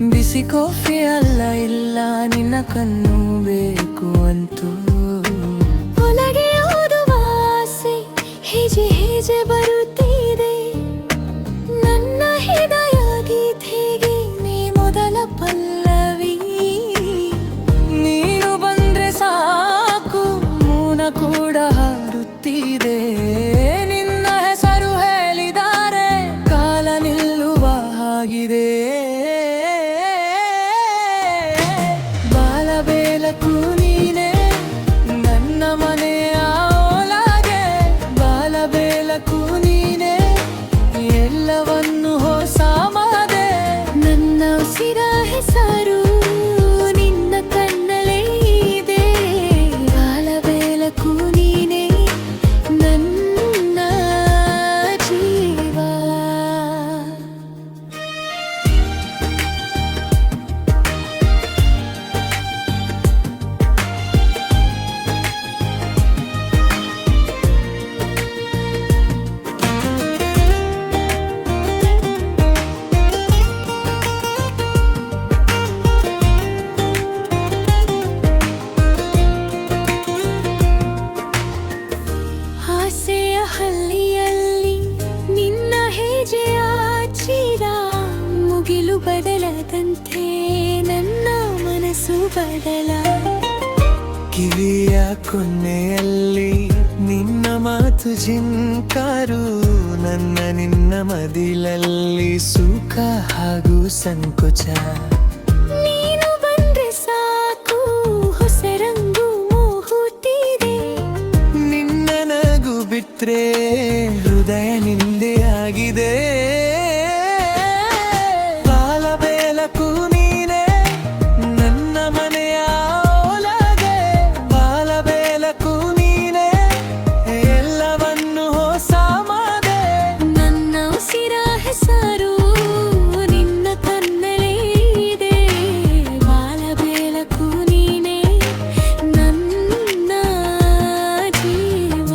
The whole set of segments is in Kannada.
ಬಿಸಿ ಕಾಫಿ ಅಲ್ಲ ಇಲ್ಲ ನಿನ್ನ ಕಣ್ಣು ಬೇಕು ಅಂತೂ ಒಳಗೆ ಓದುವ ಆಸೆ ಹೆಜ್ಜೆ ಹೆಜ್ಜೆ ಬರುತ್ತಿದೆ ನನ್ನ ಹೃದಯ ಗೀತೆಗೆ ನೀ ಮೊದಲ ಪಲ್ಲವಿ ನೀನು ಬಂದ್ರೆ ಸಾಕು ಮೌನ ಕೂಡ ಹಾಡುತ್ತಿದೆ ನಿನ್ನ ಹೆಸರು ಹೇಳಿದರೆ ಕಾಲ ನಿಲ್ಲುವ ಹಾಗಿದೆ ಬಾಲಬೇಲಕು ನೀನೆ ನನ್ನ ಮನೆಯ ಒಳಗೆ ಬಾಲಬೇಲಕು ನೀನೆ ಎಲ್ಲವನ್ನು ಹೊಸ ಮಾದೆ ನನ್ನ ಉಸಿರ ಹೆಸರು ನಿನ್ನ ಕಣ್ಣಲ್ಲೇ ಇದೆ ಬಾಲಬೆಳಕು ನೀನೇ ನನ್ನ ಜೀವ ಆಸೆಯ ಹಳ್ಳಿಯಲ್ಲಿ ನಿನ್ನ ಹೆಜ್ಜೆಯ ಚಿರ ಮುಗಿಲು ಬದಲದಂತೆ ನನ್ನ ಮನಸ್ಸು ಬದಲ ಕಿವಿಯ ಕೊನೆಯಲ್ಲಿ ನಿನ್ನ ಮಾತು ಜಿಂಕಾರು ನನ್ನ ನಿನ್ನ ಮದಿಲಲ್ಲಿ ಸುಖ ಹಾಗೂ ಸಂಕೋಚ ನೀನು ಬಂದ್ರೆ ಸಾಕು ಹೊಸ ರಂಗು ಮೂಹುತ್ತಿದೆ ನಿನ್ನ ನಗು ಬಿಟ್ರೆ ಹೃದಯ ನಿಂದೆಯಾಗಿದೆ ಬಾಲಬೇಲಕು ನೀನೆ ನನ್ನ ಮನೆಯ ಒಳಗೆ ಬಾಲಬೇಲಕು ನೀನೆ ಎಲ್ಲವನ್ನು ಹೊಸ ಮಾದೆ ನನ್ನ ಉಸಿರ ಹೆಸರು ನಿನ್ನ ಕಣ್ಣಲ್ಲೇ ಇದೆ ಬಾಲಬೆಳಕು ನೀನೇ ನನ್ನ ಜೀವ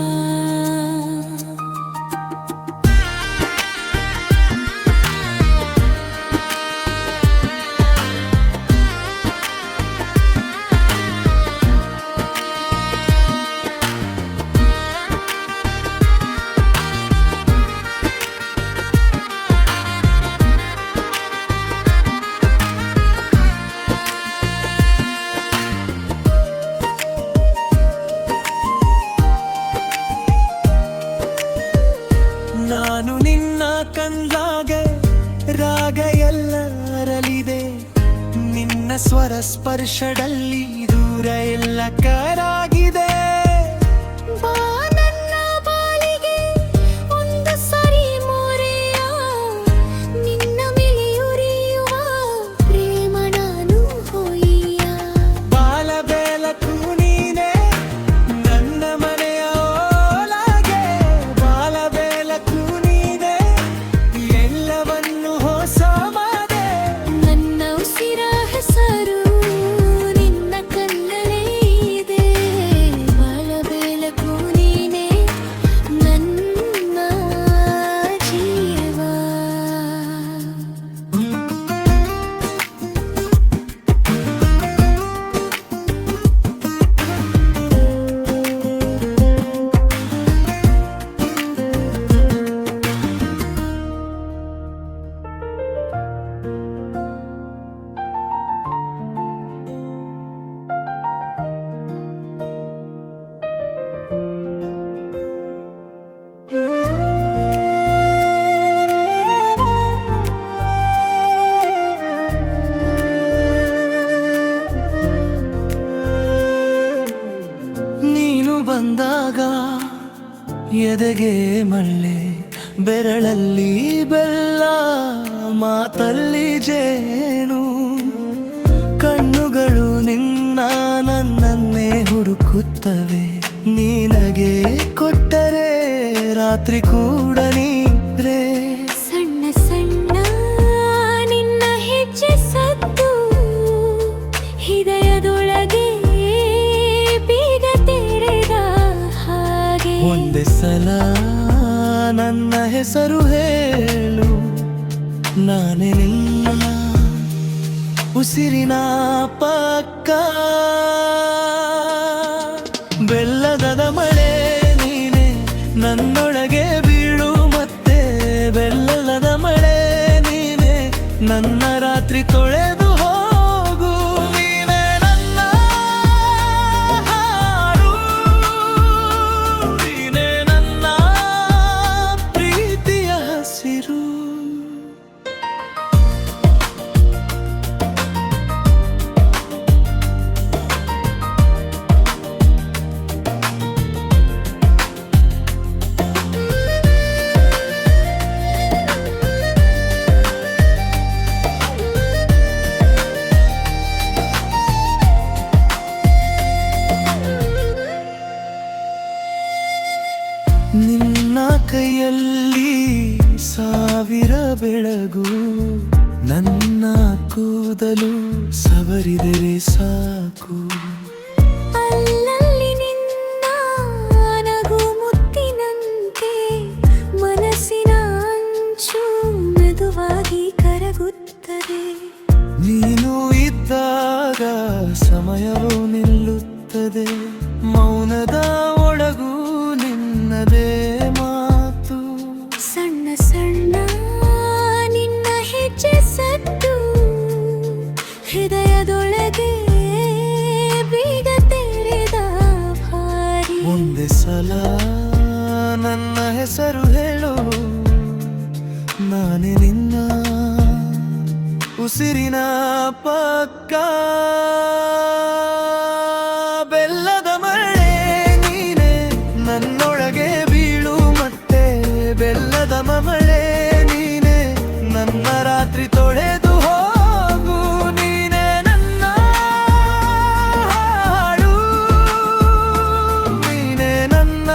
ನಾನು ನಿನ್ನ ಕಣ್ಣಾಗೆ ರಾಗ ಎಲ್ಲ ಅರಳಿದೆ ನಿನ್ನ ಸ್ವರ ಸ್ಪರ್ಶದಲ್ಲಿ ದೂರ ಎಲ್ಲ ಕರಾಗಿದೆ ಬಾ ನನ್ನ ಬಾಳಿಗೆ ಒಂದು ಸರಿ ಮೊರೆಯ ನಿನ್ನ ಮೇಲೆ ಉರಿಯುವ ಪ್ರೇಮ ನಾನು ಹೊಯ್ಯ ಬಾಲಬೇಲಕು ನೀನೆ ನನ್ನ ಮನೆಯ ಒಳಗೆ ಬಾಲಬೇಲಕು ನೀನೆ ಎಲ್ಲವನ್ನು ಹೊಸ ಮಾದೆ ನನ್ನ ಉಸಿರ ಹೆಸರು ನಿನ್ನ ಕಣ್ಣಲ್ಲೇ ಇದೆ ಬಾಲಬೆಳಕು ನೀನೇ ನನ್ನ ಜೀವ ನೀನು ಬಂದಾಗ ಎದೆಗೆ ಮಳ್ಳೆ ಬೆರಳಲ್ಲಿ ಬೆಲ್ಲ ಮಾತಲ್ಲಿ ಜೇನು ಕಣ್ಣುಗಳು ನಿನ್ನ ನನ್ನನ್ನೇ ಹುಡುಕುತ್ತವೆ ನೀನಗೆ ಕೊಟ್ಟರೆ ರಾತ್ರಿ ಕೂಡ ನೀರೇ ಸಣ್ಣ ಸಣ್ಣ ನಿನ್ನ ಹೆಜ್ಜೆ ಸದ್ದು ಹೃದಯದೊಳಗೆ ಬೀಗ ತೆರೆದ ಹಾಗೆ ಒಂದೇ ಸಲ ನನ್ನ ಹೆಸರು ಹೇಳು ನಾನೇ ನಿನ್ನ ಉಸಿರಿನ ಪಕ್ಕ ಬೆಲ್ಲದ ಮಳೆ ನೀನೆ ನನ್ನೊಳಗೆ ಬೀಳು ಮತ್ತೆ ಬೆಲ್ಲದ ಮಳೆ ನೀನೆ ನನ್ನ ರಾತ್ರಿ ತೊಳೆದು ಹೋಗು ನೀನೆ ನನ್ನ ಹಾಡು ನೀನೆ ನನ್ನ ಪ್ರೀತಿಯ ಹಸಿರು ನಿನ್ನ ಕೈಯಲ್ಲಿ ಸಾವಿರ ಬೆಳಗು ನನ್ನ ಕೂದಲು ಸವರಿದರೆ ಸಾಕು ಅಲ್ಲಲ್ಲಿ ನಿನ್ನ ನಗು ಮುತ್ತಿನಂತೆ ಮನಸ್ಸಿನ ಅಂಚು ಮೆದುವಾಗಿ ಕರಗುತ್ತದೆ ನೀನು ಇದ್ದಾಗ ಸಮಯವು ನಿಲ್ಲುತ್ತದೆ ಮೌನದ ಒಳಗೂ ನಿನ್ನದೇ ಮಾತು ಸಣ್ಣ ಸಣ್ಣ ನಿನ್ನ ಹೆಜ್ಜೆ ಸದ್ದು ಹೃದಯದೊಳಗೆ ಬೀಗ ತೆರೆದ ಭಾರಿ ಒಂದೇ ಸಲ ನನ್ನ ಹೆಸರು ಹೇಳು ನಾನೇ ನಿನ್ನ ಉಸಿರಿನ ಪಕ್ಕ ಬೆಲ್ಲದ ಮಳೆ ನೀನೆ ನನ್ನೊಳಗೆ ಬೀಳು ಮತ್ತೆ ಬೆಲ್ಲದ ಮಳೆ ನೀನೆ ನನ್ನ ರಾತ್ರಿ ತೊಳೆದು ಹೋಗು ನೀನೆ ನನ್ನ ಹಾಡು ನೀನೆ ನನ್ನ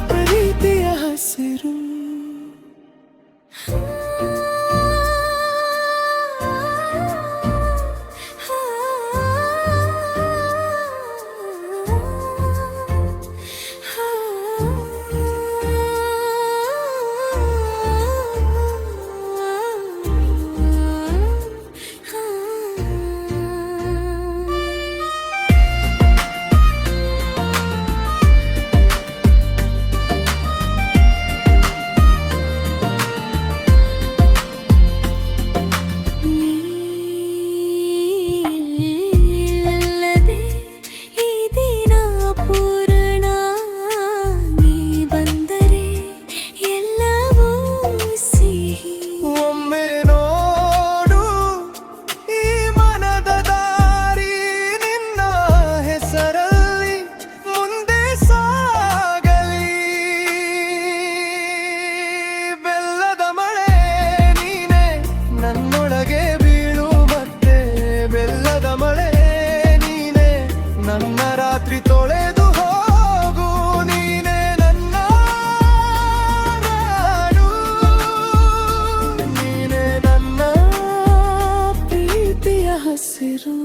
ಪ್ರೀತಿಯ ಹಸಿರು ನನ್ನೊಳಗೆ ಬೀಳು ಮತ್ತೆ ಬೆಲ್ಲದ ಮಳೆ ನೀನೆ ನನ್ನ ರಾತ್ರಿ ತೊಳೆದು ಹೋಗು ನೀನೆ ನನ್ನ ನಾಡು ನೀನೆ ನನ್ನ ಪ್ರೀತಿಯ ಹಸಿರು